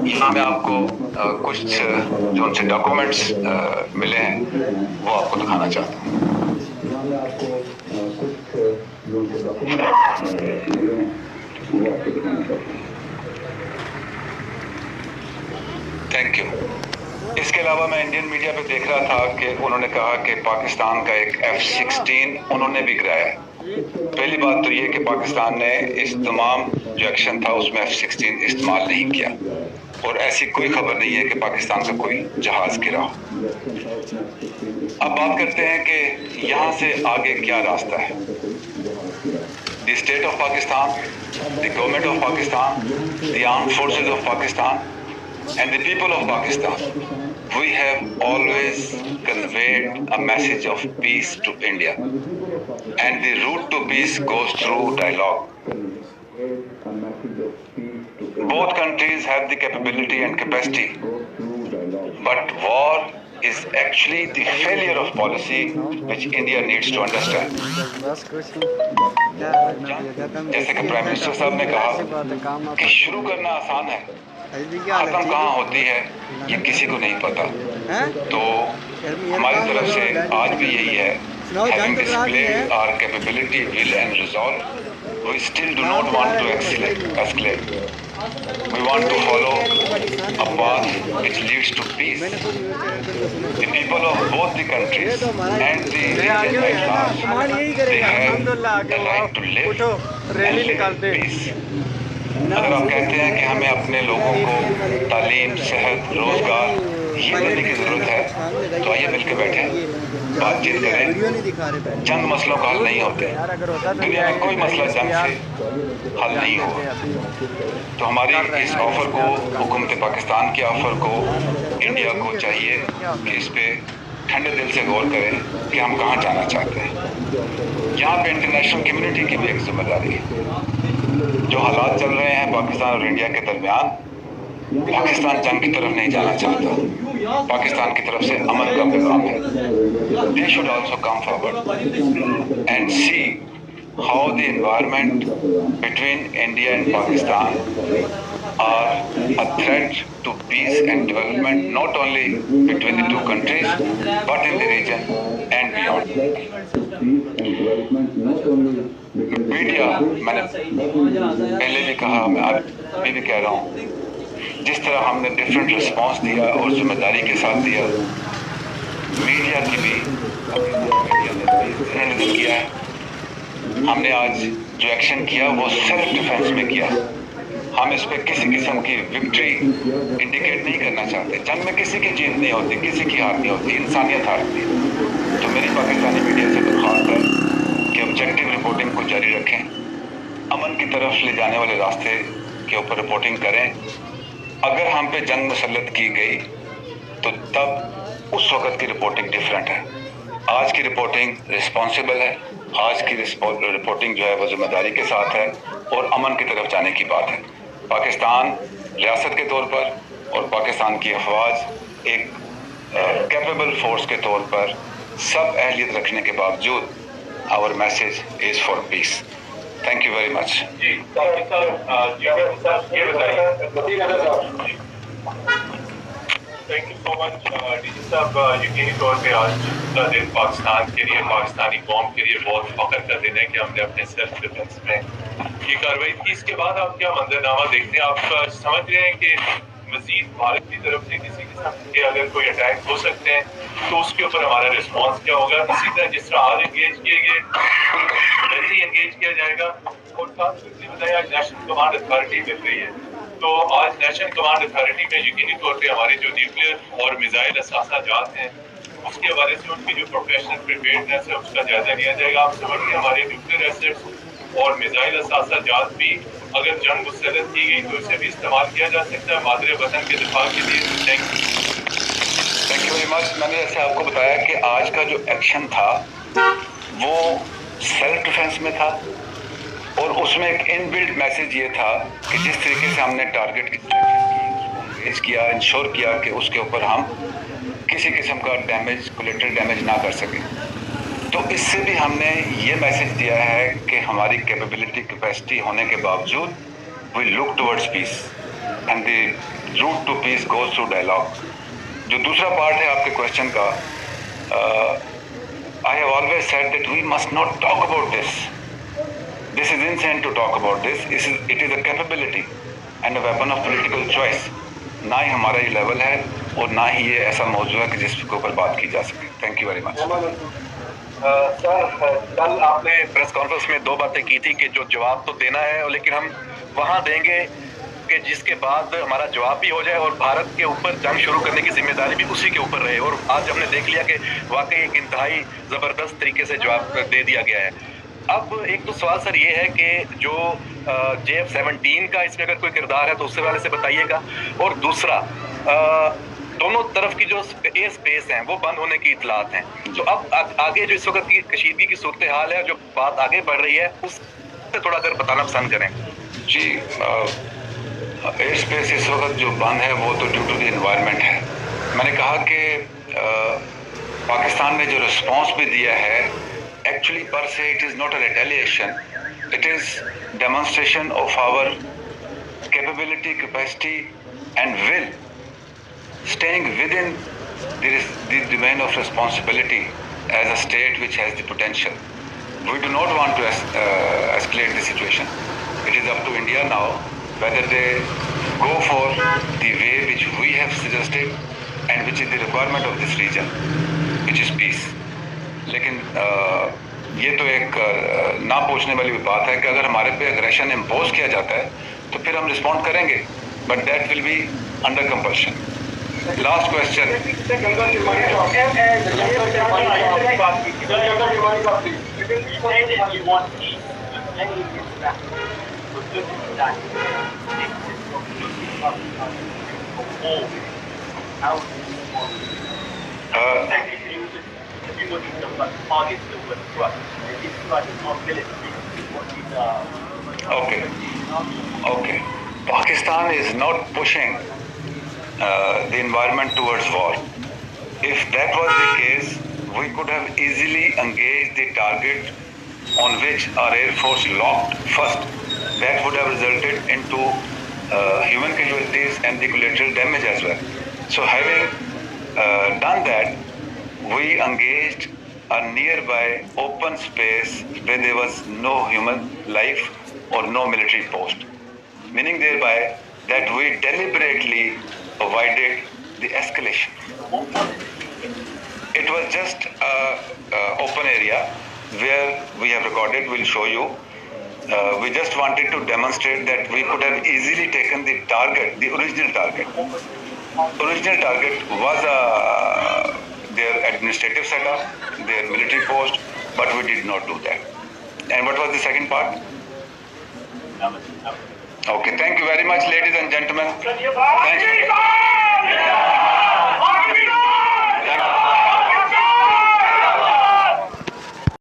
यहाँ में आपको कुछ जो उनसे डॉक्यूमेंट्स मिले हैं वो आपको दिखाना चाहता हूँ। Thank you. इसके अलावा मैं इंडियन मीडिया पे देख रहा था कि उन्होंने कहा कि पाकिस्तान का एक F-16 उन्होंने भी गिराया है। पहली बात तो ये कि पाकिस्तान ने इस तमाम जो एक्शन था उसमें F-16 इस्तेमाल नहीं किया और ऐसी कोई खबर नहीं है कि पाकिस्तान का कोई जहाज गिरा। अब बात करते हैं कि यहाँ से आगे क्या रास्ता है। The state of Pakistan, the government of Pakistan, the armed forces of Pakistan and the people of Pakistan, we have always conveyed a message of peace to India, and the route to peace goes through dialogue. Both countries have the capability and capacity, but war is actually the failure of policy which India needs to understand. जैसे कि prime minister साहब ने कहा कि शुरू करना आसान है, खत्म कहाँ होती है ये किसी को नहीं पता। तो हमारी तरफ से आज भी यही है, having displayed our capability, will and resolve, we still do not want to escalate. We want to follow a path which leads to peace. The people of both the countries and the region at large, they have the right to live and live in peace. अगर आप कहते हैं कि हमें अपने लोगों को तालीम, सेहत, रोजगार ये देने की जरूरत है, तो आइए मिलकर बैठें, बातचीत करें। जंग मसलों का हल नहीं होते, दुनिया में कोई मसला जंग से हल नहीं हुआ। तो हमारी इस ऑफर को, हुकूमत पाकिस्तान के ऑफर को, इंडिया को चाहिए कि इस पे ठंडे दिल से गौर करें कि हम कहाँ जाना चाहते हैं। यहाँ पे इंटरनेशनल कम्युनिटी की भी एक जिम्मेदारी है। जो हालात चल रहे हैं पाकिस्तान और इंडिया के दरमियान, पाकिस्तान जंग की तरफ नहीं जाना चाहता, पाकिस्तान की तरफ से अमन का पैगाम है। They should also come forward and see how the environment between India and Pakistan are a threat to peace and development, not only between the two countries but in the region and beyond. Media, मैंने पहले भी कहा, मैं अभी भी कह रहा हूँ, जिस तरह हमने डिफरेंट रिस्पांस दिया और जिम्मेदारी के साथ दिया, मीडिया की भी किया है। हमने आज जो एक्शन किया वो सेल्फ डिफेंस में किया। हम इस पे किसी किस्म की विक्ट्री इंडिकेट नहीं करना चाहते। जंग में किसी की जीत नहीं होती, किसी की हार नहीं होती, इंसानियत हारती है। तो मेरी पाकिस्तानी मीडिया से दरख्वास्त है कि ऑब्जेक्टिव रिपोर्टिंग को जारी रखें, अमन की तरफ ले जाने वाले रास्ते के ऊपर रिपोर्टिंग करें। अगर हम पे जंग मुसल्लत की गई तो तब उस वक्त की रिपोर्टिंग डिफरेंट है। आज की रिपोर्टिंग रिस्पॉन्सिबल है, आज की रिपोर्टिंग जो है वो जिम्मेदारी के साथ है और अमन की तरफ जाने की बात है। पाकिस्तान रियासत के तौर पर और पाकिस्तान की अफवाज एक कैपेबल फोर्स के तौर पर सब अहलियत रखने के बावजूद our message is for peace. Thank you very much. Thank you so much DG साहब। यकीनी तौर पे आज का दिन पाकिस्तान के लिए, पाकिस्तानी कौम के लिए बहुत फख्र का दिन है कि हमने अपने सेल्फ डिफेंस में ये कार्रवाई की। इसके बाद आप क्या मंजरनामा देखते हैं? आप समझ रहे हैं कि मजीद भारत की तरफ से किसी किस्म के अगर कोई अटैक हो सकते हैं तो उसके ऊपर हमारा रिस्पॉन्स क्या होगा? इसी तरह जिस तरह आज एंगेज किए गए वैसे ही एंगेज किया जाएगा। और साथ ही बताया आज नेशनल कमांड अथॉरिटी मिल रही है, तो आज नेशनल कमांड अथॉरिटी में यकीनी तौर पे हमारे जो न्यूक्लियर और मिसाइल असासाजात हैं उसके हवाले से उनकी जो प्रोफेशनल प्रिपेयर्डनेस है उसका जायजा लिया जाएगा। आप समझते हैं हमारे न्यूक्लियर एसेट्स और मिसाइल असासाजात भी अगर जंग मुसल्लत की गई तो इसे भी इस्तेमाल किया जा सकता है मादरे वतन के दिफा के लिए। Thank you very much. मैंने जैसे आपको बताया कि आज का जो एक्शन था वो सेल्फ डिफेंस में था और उसमें एक इनबिल्ट मैसेज ये था कि जिस तरीके से हमने टारगेट किया, इंश्योर किया कि उसके ऊपर हम किसी किस्म का डैमेज, कोलेटरल डैमेज ना कर सकें। तो इससे भी हमने ये मैसेज दिया है कि हमारी कैपेबिलिटी, कैपेसिटी होने के बावजूद we look towards peace and the route to peace goes through dialogue. जो दूसरा पार्ट है आपके क्वेश्चन का, I have always said that we must not talk about this. This is insane to talk about this. It is a capability and a weapon of political choice. ना ही हमारा ये level है और ना ही ये ऐसा मौजूद है कि जिसके ऊपर बात की जा सके। Thank you very much. Sir, कल आपने प्रेस कॉन्फ्रेंस में 2 बातें की थी कि जो जवाब तो देना है, लेकिन हम वहां देंगे कि जिसके बाद हमारा जवाब भी हो जाए और भारत के ऊपर जंग शुरू करने की जिम्मेदारी भी उसी के ऊपर रहे। और आज हमने देख लिया कि वाकई एक इंतहाई ज़बरदस्त तरीके से जवाब दे दिया गया है। अब एक तो सवाल सर ये है कि जो JF-17 का इसमें अगर कोई किरदार है तो उससे वाले से बताइएगा। और दूसरा, दोनों तरफ की जो एयर स्पेस हैं वो बंद होने की इतलात हैं। तो अब आगे जो इस वक्त की कशीदगी की सूरत हाल है, जो बात आगे बढ़ रही है, उससे थोड़ा अगर बताना पसंद करें। जी, एयर स्पेस इस वक्त जो बंद है वो तो ड्यू टू द एनवायरनमेंट है। मैंने कहा कि पाकिस्तान ने जो रिस्पॉन्स भी दिया है, actually per se it is not a retaliation, it is demonstration of our capability, capacity and will staying within the domain of responsibility as a state which has the potential. We do not want to escalate the situation. It is up to India now whether they go for the way which we have suggested and which is the requirement of this region, which is peace. लेकिन ये तो एक ना पूछने वाली बात है कि अगर हमारे पे एग्रेशन इम्पोज किया जाता है तो फिर हम रिस्पॉन्ड करेंगे, but that will be under compulsion. Last question. Okay. Pakistan is not pushing the environment towards war. If that was the case, we could have easily engaged the target on which our Air Force locked first. That would have resulted into human casualties and the collateral damage as well. So having done that, we engaged a nearby open space where there was no human life or no military post, meaning thereby that we deliberately avoided the escalation. It was just an open area where we have recorded, we'll show you. We just wanted to demonstrate that we could have easily taken the target, the original target. Original target was their administrative setup, their military post, but we did not do that. And what was the second part? Okay, thank you very much, ladies and gentlemen. Thank you.